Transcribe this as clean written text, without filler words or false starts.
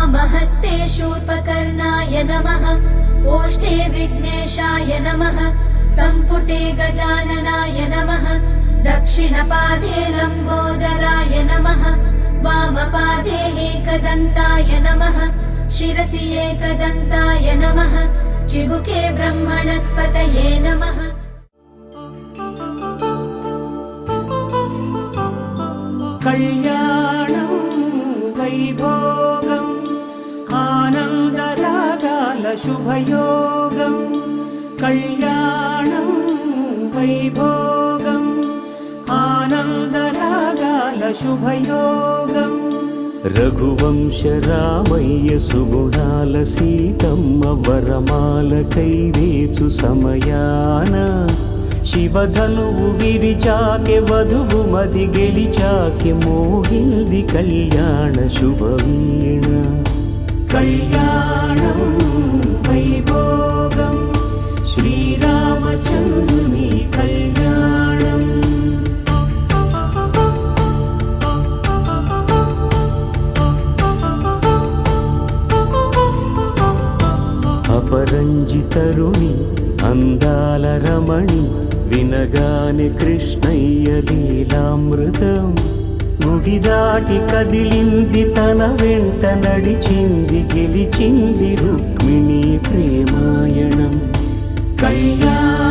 वामहस्ते शूर्पकर्णाय नमः। ओष्ठे विघ्नेशाय नमः। सम्पुटे गजाननाय नमः। दक्षिणपादे लम्बोदराय नमः। वामपादे एकदन्ताय नमः। शिरसि एकदन्ताय नमः। चिबुके ब्रह्मणस्पतये नमः। कल्याणं वैभोगम् आनन्दरागाल शुभयोगम्। कल्याणं वैभोगम् आनन्दरागाल शुभयोगम्। रघुवंश रामय्य सुगुणाल सीतम्म वरमाल कैवेचु समयान। శివధనువు విరిచాకె వధువు మది గెలిచాకె మోగింది కళ్యాణ శుభవీణ। కళ్యాణం వైభోగం శ్రీరామచంద్రుని కళ్యాణం। అపరంజి తరుణి అందాల రమణి వినగానే కృష్ణయ్య లీలామృతం। గుడి దాటి కదిలింది తన వెంట నడిచింది గెలిచింది రుక్మిణి ప్రేమాయణం। కళ్యాణ